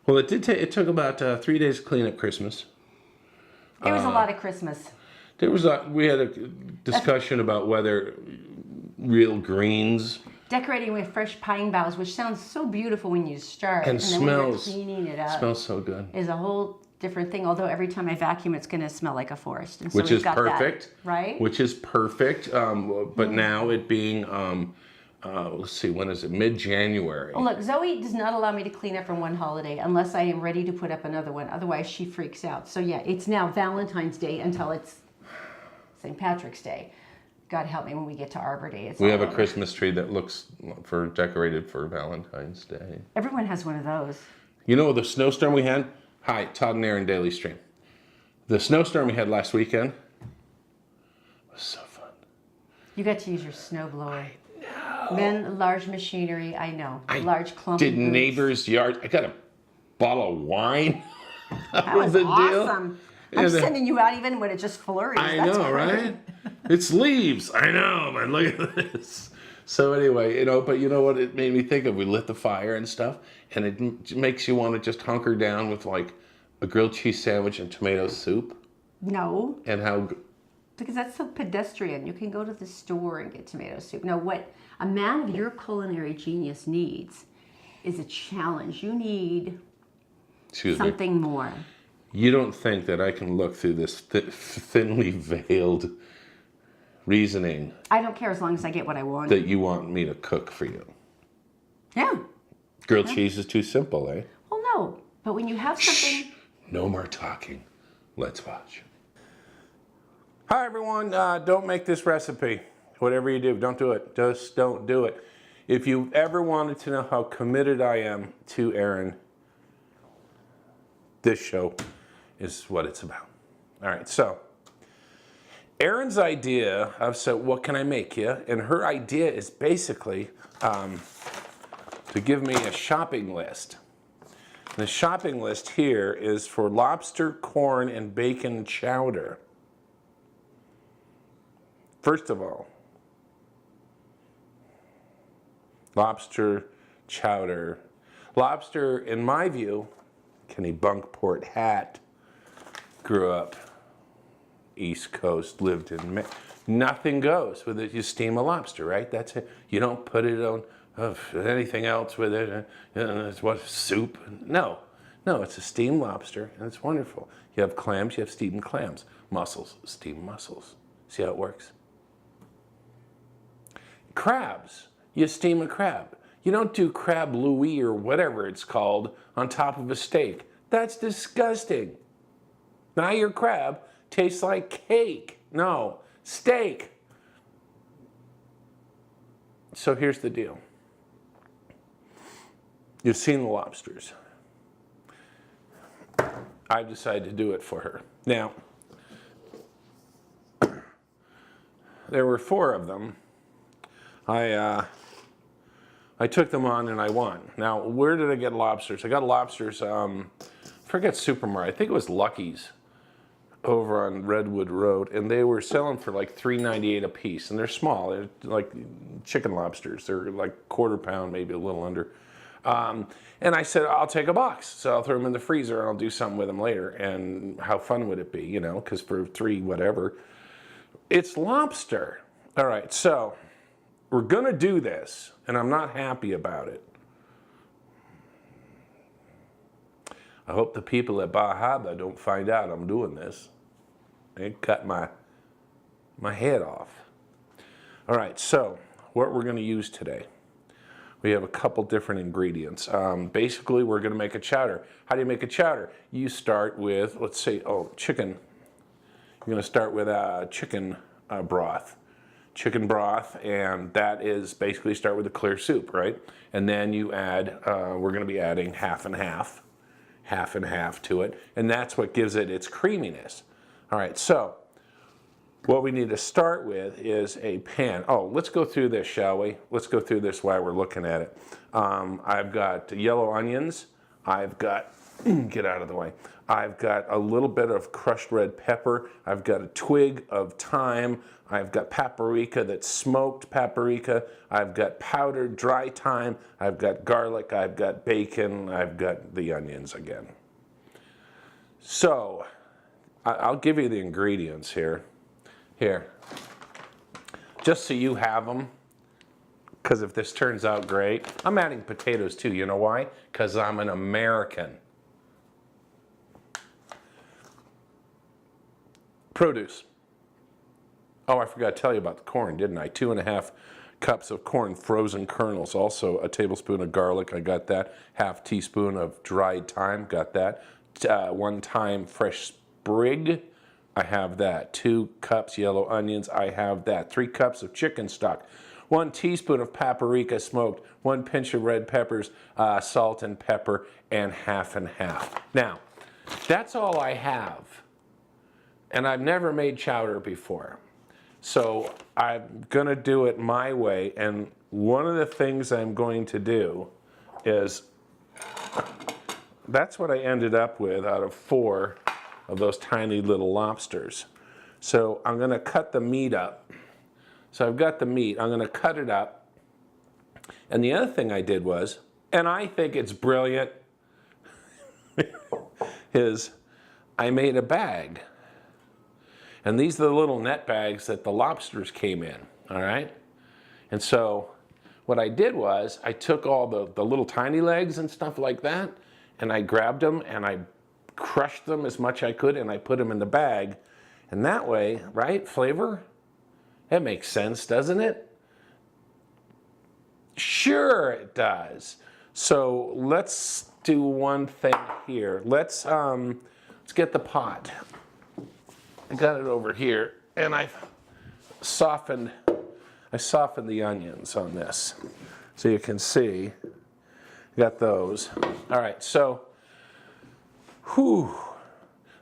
Well, it did take. It took about 3 days to clean up Christmas. There was a lot of Christmas. We had a discussion about whether real greens Decorating with fresh pine boughs, which sounds so beautiful when you start, and then when you're smells cleaning it up, smells so good. is a whole different thing. Although every time I vacuum, it's going to smell like a forest, and so Which we've is got perfect. that, right? Which is perfect. But now it being, let's see, when is it? Mid-January. Well, look, Zoe does not allow me to clean up from one holiday unless I am ready to put up another one. Otherwise, she freaks out. So yeah, it's now Valentine's Day until it's St. Patrick's Day. God help me when we get to Arbor Day. We have a Christmas tree that looks decorated for Valentine's Day. Everyone has one of those. You know the snowstorm we had? Hi, Todd and Erin Daily Stream. The snowstorm we had last weekend was so fun. You got to use your snowblower. Men, large machinery, I know. Large clumpy Did boots. neighbors' yard. I got a bottle of wine. That was the awesome. deal. I'm Yeah, sending you out even when it just flurries. I That's know, great. right? It's leaves. I know, man. Look at this. So anyway, but you know what it made me think of? We lit the fire and stuff, and it makes you want to just hunker down with like a grilled cheese sandwich and tomato soup. No, And how... because that's so pedestrian. You can go to the store and get tomato soup. No, what a man of your culinary genius needs is a challenge. You need something more. You don't think that I can look through this thinly veiled reasoning I don't care as long as I get what I want. that you want me to cook for you? Yeah. Grilled cheese is too simple, eh? Well, no. But when you have something... No more talking. Let's watch. Hi, everyone. Don't make this recipe. Whatever you do, don't do it. Just don't do it. If you ever wanted to know how committed I am to Erin, this show is what it's about. All right, so Erin's idea of, so what can I make you? And her idea is basically to give me a shopping list. The shopping list here is for lobster, corn, and bacon chowder. First of all, lobster chowder. Lobster, in my view, Kenny Bunkport hat, grew up East Coast, lived in nothing goes with it. You steam a lobster, right? That's it. You don't put it on anything else with it. It's what, soup? No, it's a steamed lobster, and it's wonderful. You have clams, you have steamed clams. Mussels, steamed mussels. See how it works? Crabs, you steam a crab. You don't do crab louis or whatever it's called on top of a steak. That's disgusting. Now your crab tastes like cake. No, steak. So here's the deal. You've seen the lobsters. I've decided to do it for her. Now, there were 4 of them. I took them on and I won. Now, where did I get lobsters? I got lobsters, I forget supermarket. I think it was Lucky's over on Redwood Road, and they were selling for like $3.98 a piece, and they're small. They're like chicken lobsters. They're like quarter pound, maybe a little under. And I said, I'll take a box. So I'll throw them in the freezer and I'll do something with them later. And how fun would it be, you know, because for $3 whatever, it's lobster. All right, so we're gonna do this, and I'm not happy about it. I hope the people at Bahaba don't find out I'm doing this. They cut my head off. All right, so what we're gonna use today. We have a couple different ingredients. Basically, we're gonna make a chowder. How do you make a chowder? You start with, let's say, chicken. You're gonna start with chicken broth. Chicken broth, and that is basically start with a clear soup, right? And then you add, we're gonna be adding half and half to it, and that's what gives it its creaminess. All right, so what we need to start with is a pan. Oh, let's go through this, shall we? Let's go through this while we're looking at it. I've got yellow onions. I've got Get out of the way. I've got a little bit of crushed red pepper. I've got a twig of thyme. I've got paprika that's smoked paprika. I've got powdered dry thyme. I've got garlic. I've got bacon. I've got the onions again. So I'll give you the ingredients here. Here. Just so you have them. Because if this turns out great, I'm adding potatoes too. You know why? Because I'm an American. Produce. Oh, I forgot to tell you about the corn, didn't I? 2½ cups of corn, frozen kernels. Also a tablespoon of garlic, I got that. ½ teaspoon of dried thyme, got that. 1 thyme fresh sprig, I have that. 2 cups yellow onions, I have that. 3 cups of chicken stock. 1 teaspoon of paprika smoked. 1 pinch of red peppers, salt and pepper, and half and half. Now, that's all I have. And I've never made chowder before. So I'm gonna do it my way, and one of the things I'm going to do is, that's what I ended up with out of 4 of those tiny little lobsters. So I'm gonna cut the meat up. So I've got the meat, I'm gonna cut it up. And the other thing I did was, and I think it's brilliant, is I made a bag. And these are the little net bags that the lobsters came in, all right? And so what I did was I took all the little tiny legs and stuff like that, and I grabbed them and I crushed them as much as I could, and I put them in the bag. And that way, right, flavor? That makes sense, doesn't it? Sure it does. So let's do one thing here. Let's get the pot. I got it over here, and I softened the onions on this. So you can see, got those. All right, so, whew,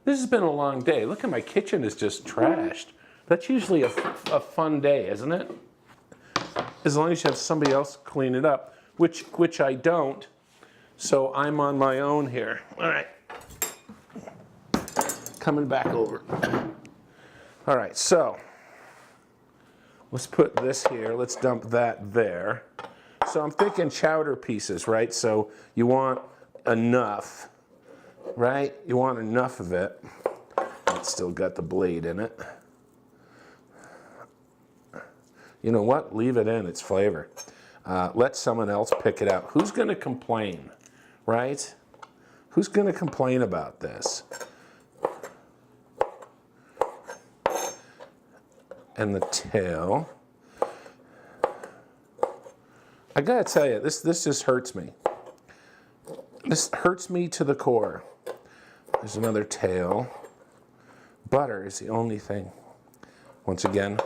this has been a long day. Look at my kitchen is just trashed. That's usually a fun day, isn't it? As long as you have somebody else clean it up, which I don't, so I'm on my own here. All right, coming back over. All right, so let's put this here. Let's dump that there. So I'm thinking chowder pieces, right? So you want enough, right? You want enough of it. It's still got the blade in it. You know what? Leave it in. It's flavor. Let someone else pick it out. Who's going to complain, right? Who's going to complain about this? And the tail. I gotta tell you, this just hurts me. This hurts me to the core. There's another tail. Butter is the only thing. Once again,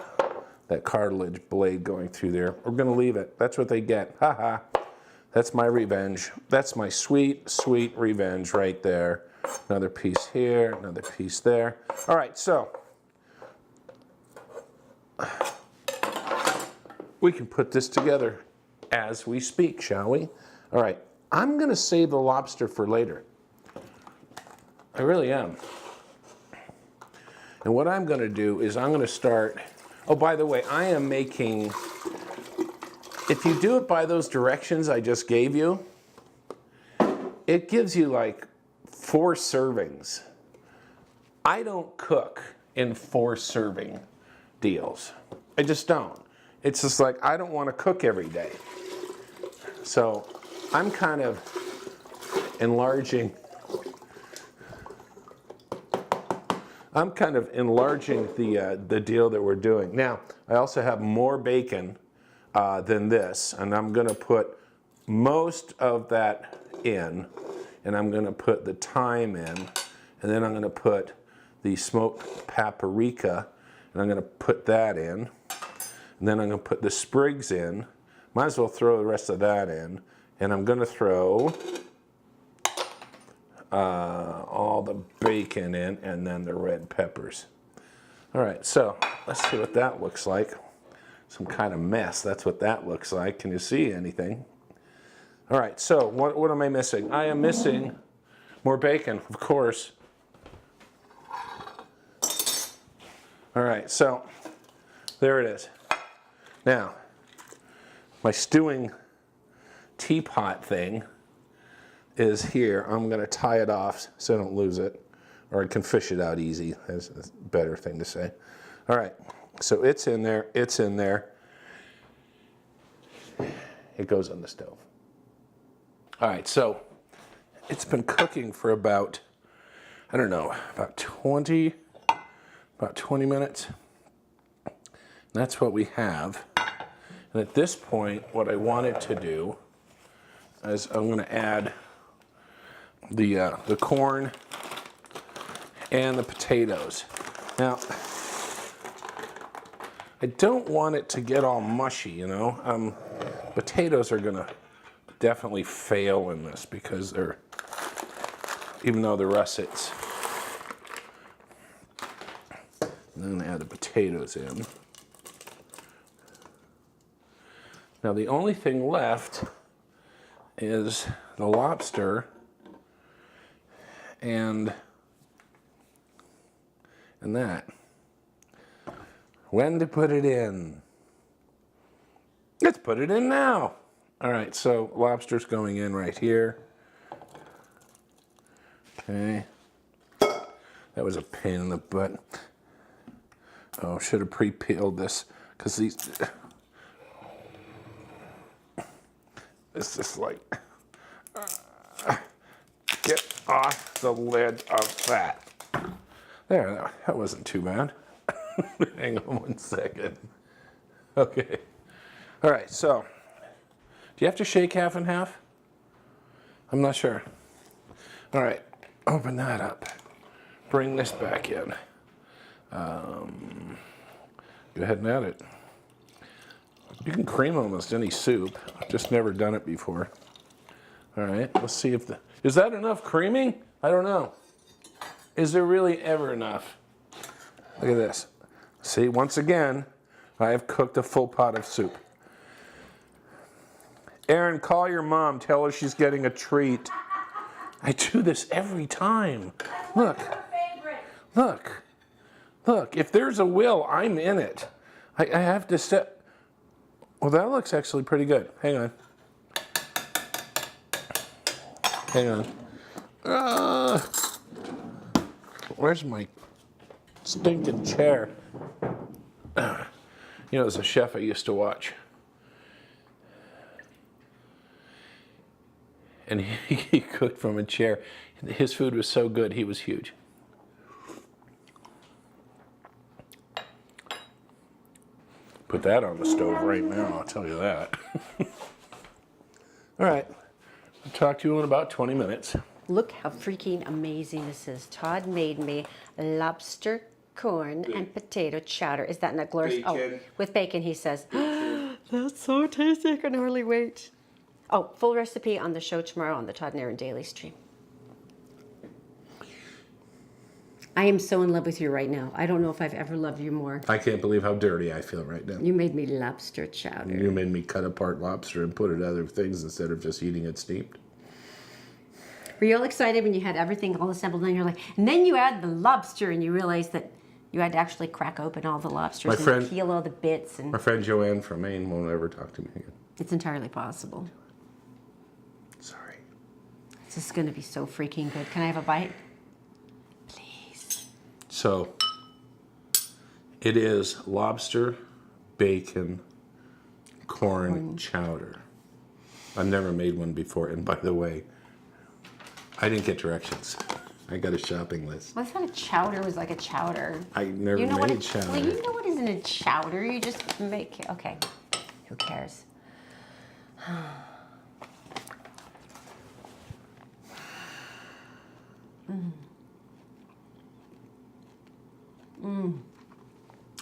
that cartilage blade going through there. We're gonna leave it. That's what they get. Ha ha. That's my revenge. That's my sweet, sweet revenge right there. Another piece here, another piece there. All right, so we can put this together as we speak, shall we? All right, I'm gonna save the lobster for later. I really am. And what I'm gonna do is I'm gonna start, oh, by the way, I am making, if you do it by those directions I just gave you, it gives you like 4 servings. I don't cook in 4 serving deals. I just don't. It's just like, I don't want to cook every day. So I'm kind of enlarging the deal that we're doing. Now, I also have more bacon than this, and I'm gonna put most of that in, and I'm gonna put the thyme in, and then I'm gonna put the smoked paprika, and I'm gonna put that in, and then I'm gonna put the sprigs in. Might as well throw the rest of that in, and I'm gonna throw all the bacon in, and then the red peppers. All right, so let's see what that looks like. Some kind of mess, that's what that looks like. Can you see anything? All right, so what am I missing? I am missing More bacon, of course. All right, so there it is. Now, my stewing teapot thing is here. I'm going to tie it off so I don't lose it, or I can fish it out easy. That's a better thing to say. All right, so it's in there. It's in there. It goes on the stove. All right, so it's been cooking for about, I don't know, about 20 minutes. That's what we have. And at this point, what I wanted to do is I'm going to add the corn and the potatoes. Now, I don't want it to get all mushy, you know. Potatoes are going to definitely fail in this because they're, even though they're russets. And then add the potatoes in. Now the only thing left is the lobster and that. When to put it in? Let's put it in now. All right, so lobster's going in right here. Okay. That was a pain in the butt. Oh, should have pre-peeled this because these. It's just like, get off the lid of that. There, that wasn't too bad. Hang on 1 second. Okay. All right, so, do you have to shake half and half? I'm not sure. All right, open that up. Bring this back in. Go ahead and add it. You can cream almost any soup. I've just never done it before. All right, let's see if is that enough creaming? I don't know. Is there really ever enough? Look at this. See, once again, I have cooked a full pot of soup. Erin, call your mom. Tell her she's getting a treat. I do this every time. Look. Look. Look. If there's a will, I'm in it. I have to set. Well, that looks actually pretty good. Hang on. Hang on. Where's my stinking chair? You know, there's a chef I used to watch. And he cooked from a chair. His food was so good, he was huge. Put that on the stove right now, I'll tell you that. All right, I'll talk to you in about 20 minutes. Look how freaking amazing this is. Todd made me lobster, corn, and potato chowder. Is that not glorious? Bacon. Oh, with bacon, he says. That's so tasty, I can hardly wait. Oh, full recipe on the show tomorrow on the Todd and Erin Daily Stream. I am so in love with you right now. I don't know if I've ever loved you more. I can't believe how dirty I feel right now. You made me lobster chowder. You made me cut apart lobster and put it in other things instead of just eating it steamed. Were you all excited when you had everything all assembled and you're like, and then you add the lobster and you realize that you had to actually crack open all the lobsters and peel all the bits. And my friend Joanne from Maine won't ever talk to me again. It's entirely possible. Sorry. This is going to be so freaking good. Can I have a bite? Please. So, it is lobster, bacon, corn chowder. I've never made one before, and by the way, I didn't get directions. I got a shopping list. Well, I thought a chowder was like a chowder. I never made chowder. Well, you know what isn't a chowder. You just make it. Okay. Who cares?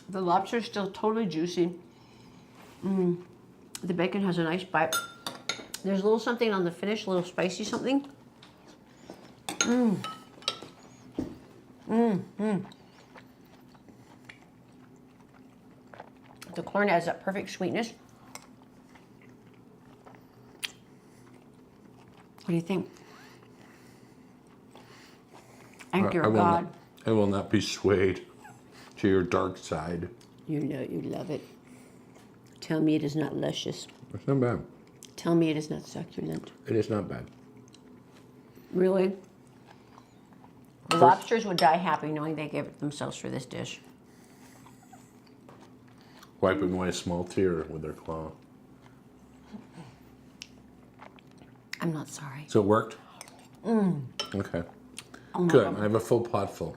The lobster's still totally juicy. The bacon has a nice bite. There's a little something on the finish, a little spicy something. The corn has that perfect sweetness. What do you think? Thank you, I will God. not, I will not be swayed to your dark side. You know you love it. Tell me it is not luscious. It's not bad. Tell me it is not succulent. It is not bad. Really? The lobsters would die happy knowing they gave it themselves for this dish. Wiping away a small tear with their claw. I'm not sorry. So it worked? Okay. Oh my Good. God. I have a full pot full,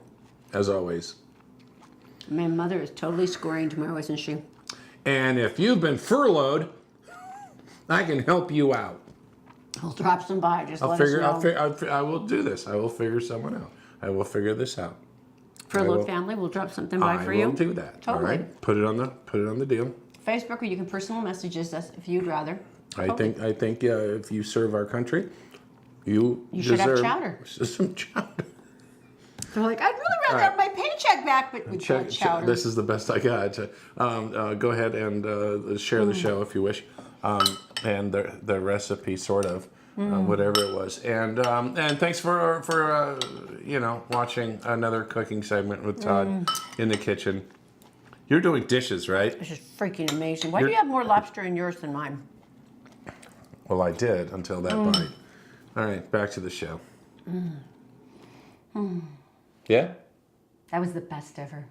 as always. My mother is totally scoring tomorrow, isn't she? And if you've been furloughed, I can help you out. I'll drop some by. Just I will do this. I will figure someone out. I will figure this out. Furloughed family, we'll drop something by for you. I will do that. Totally. All right. Put it on the deal. Facebook, or you can personal messages us if you'd rather. I think if you serve our country, you should have deserve chowder. Some chowder. They're like, I'd really rather have my paycheck back, but we want chowder. This is the best I got. Go ahead and share the show if you wish, and the recipe, sort of, whatever it was. And thanks for watching another cooking segment with Todd in the kitchen. You're doing dishes, right? This is freaking amazing. Why do you have more lobster in yours than mine? Well, I did until that bite. All right, back to the show. Yeah? That was the best ever.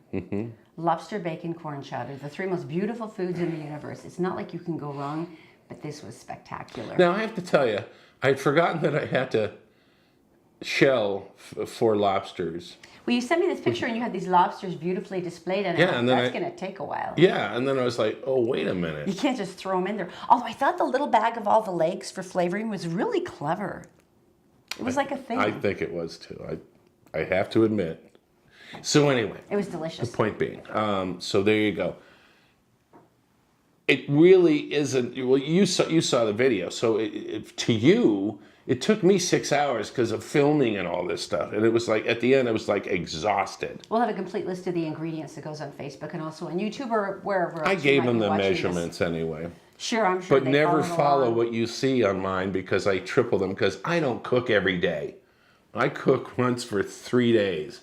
Lobster bacon corn chowder, the 3 most beautiful foods in the universe. It's not like you can go wrong, but this was spectacular. Now, I have to tell you, I'd forgotten that I had to shell for lobsters. Well, you sent me this picture and you had these lobsters beautifully displayed, and Yeah, and then that's going to take a while. Yeah, and then I was like, oh, wait a You minute. can't just throw them in there. Although I thought the little bag of all the legs for flavoring was really clever. It was like a thing. I think it was too. I have to admit. So anyway, It was delicious. the point being, so there you go. It really isn't. Well, you saw the video. So to you, it took me 6 hours because of filming and all this stuff, and it was like at the end, I was like exhausted. We'll have a complete list of the ingredients that goes on Facebook and also on YouTube or wherever. I else you gave might them be the watching measurements anyway. this. Sure, I'm sure. But they never followed follow along. what you see on mine because I triple them because I don't cook every day. I cook once for 3 days.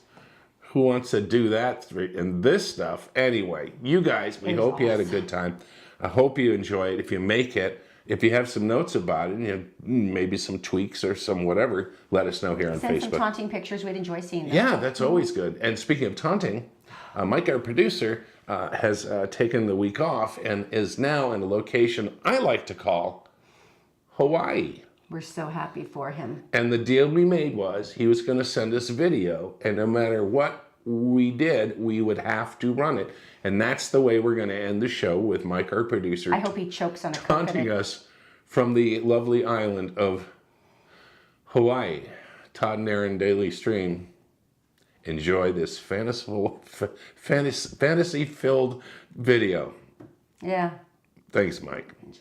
Who wants to do that? And this stuff, anyway, you guys, we hope you had a good time. I hope you enjoy it. If you make it, if you have some notes about it, maybe some tweaks or some whatever, let us know here on Send some Facebook. taunting pictures. We'd enjoy seeing them. Yeah, that's always good. And speaking of taunting, Mike, our producer, has taken the week off and is now in a location I like to call Hawaii. We're so happy for him. And the deal we made was he was going to send us video, and no matter what we did, we would have to run it. And that's the way we're going to end the show with Mike, our producer, I hope he chokes on a taunting coconut. us from the lovely island of Hawaii. Todd and Erin daily stream. Enjoy this fantasy-filled video. Yeah. Thanks, Mike. Enjoy.